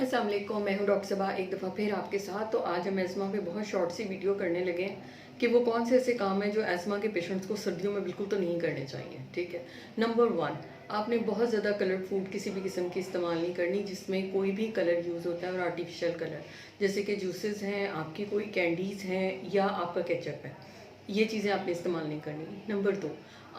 अस्सलाम वालेकुम, मैं हूं डॉक्टर सबा एक दफ़ा फिर आपके साथ। तो आज हम एस्मा पे बहुत शॉर्ट सी वीडियो करने लगे हैं कि वो कौन से ऐसे काम हैं जो एस्मा के पेशेंट्स को सर्दियों में बिल्कुल तो नहीं करने चाहिए। ठीक है। नंबर वन, आपने बहुत ज़्यादा कलर्ड फूड किसी भी किस्म की इस्तेमाल नहीं करनी जिसमें कोई भी कलर यूज़ होता है और आर्टिफिशियल कलर, जैसे कि जूसेस हैं, आपकी कोई कैंडीज़ हैं या आपका केचप है। ये चीज़ें आपने इस्तेमाल नहीं करनी। नंबर दो,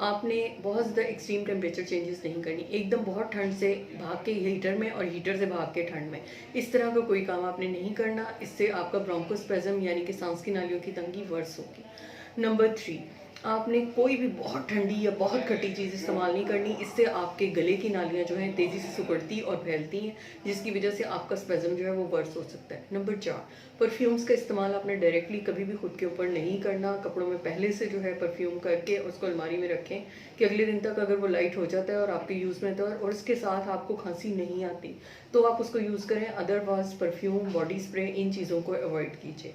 आपने बहुत ज़्यादा एक्सट्रीम टेम्परेचर चेंजेस नहीं करनी, एकदम बहुत ठंड से भाग के हीटर में और हीटर से भाग के ठंड में, इस तरह का कोई काम आपने नहीं करना। इससे आपका ब्रोंकोस्पेज़म यानी कि सांस की नालियों की तंगी वर्स होगी। नंबर थ्री, आपने कोई भी बहुत ठंडी या बहुत खट्टी चीज़ इस्तेमाल नहीं करनी, इससे आपके गले की नालियाँ जो हैं तेज़ी से सिकुड़ती और फैलती हैं, जिसकी वजह से आपका स्पेज़म जो है वो वर्स हो सकता है। नंबर चार, परफ्यूम्स का इस्तेमाल आपने डायरेक्टली कभी भी खुद के ऊपर नहीं करना। कपड़ों में पहले से जो है परफ्यूम करके उसको अलमारी में रखें कि अगले दिन तक अगर वो लाइट हो जाता है और आपके यूज़ में तो और उसके साथ आपको खांसी नहीं आती तो आप उसको यूज़ करें। अदरवाइज परफ्यूम, बॉडी स्प्रे, इन चीज़ों को अवॉइड कीजिए।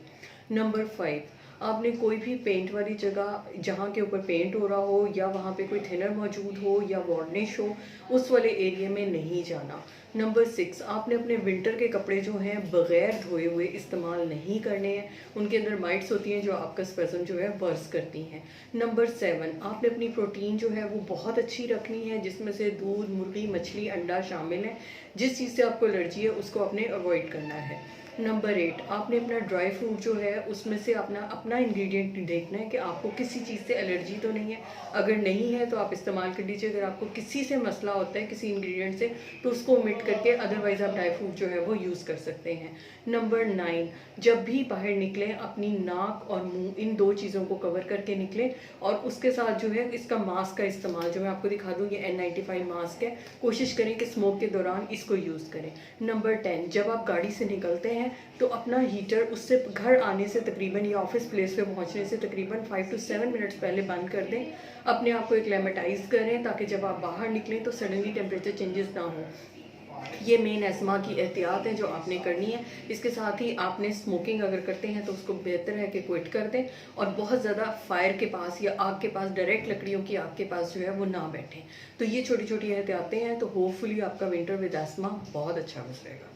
नंबर फाइव, आपने कोई भी पेंट वाली जगह जहाँ के ऊपर पेंट हो रहा हो या वहाँ पे कोई थिनर मौजूद हो या वार्निश हो, उस वाले एरिया में नहीं जाना। नंबर सिक्स, आपने अपने विंटर के कपड़े जो हैं बग़ैर धोए हुए इस्तेमाल नहीं करने हैं। उनके अंदर माइट्स होती हैं जो आपका स्पेज़म जो है वर्स करती हैं। नंबर सेवन, आपने अपनी प्रोटीन जो है वो बहुत अच्छी रखनी है, जिसमें से दूध, मुर्गी, मछली, अंडा शामिल है। जिस चीज़ से आपको एलर्जी है उसको आपने अवॉइड करना है। नंबर एट, आपने अपना ड्राई फ्रूट जो है उसमें से अपना अपना इंग्रेडिएंट देखना है कि आपको किसी चीज़ से एलर्जी तो नहीं है। अगर नहीं है तो आप इस्तेमाल कर लीजिए। अगर आपको किसी से मसला होता है किसी इंग्रेडिएंट से तो उसको ओमिट करके अदरवाइज़ आप ड्राई फ्रूट जो है वो यूज़ कर सकते हैं। नंबर नाइन, जब भी बाहर निकलें अपनी नाक और मुंह इन दो चीज़ों को कवर करके निकलें और उसके साथ जो है इसका मास्क का इस्तेमाल जो मैं आपको दिखा दूँ, ये N95 मास्क है। कोशिश करें कि स्मोक के दौरान इसको यूज़ करें। नंबर 10, जब आप गाड़ी से निकलते हैं तो अपना हीटर उससे घर आने से तकरीबन या ऑफिस प्लेस पे पहुंचने से तकरीबन 5 to 7 मिनट्स पहले बंद कर दें। अपने आप को एक्लेमेटाइज करें ताकि जब आप बाहर निकलें तो सडनली टेम्परेचर चेंजेस ना हो। ये मेन एस्मा की एहतियात है जो आपने करनी है। इसके साथ ही आपने स्मोकिंग अगर करते हैं तो उसको बेहतर है कि क्विट कर दें और बहुत ज़्यादा फायर के पास या आग के पास, डायरेक्ट लकड़ियों की आग के पास जो है वो ना बैठें। तो ये छोटी छोटी एहतियातें हैं, तो होपफुली आपका विंटर विद एस्मा बहुत अच्छा गुजरेगा।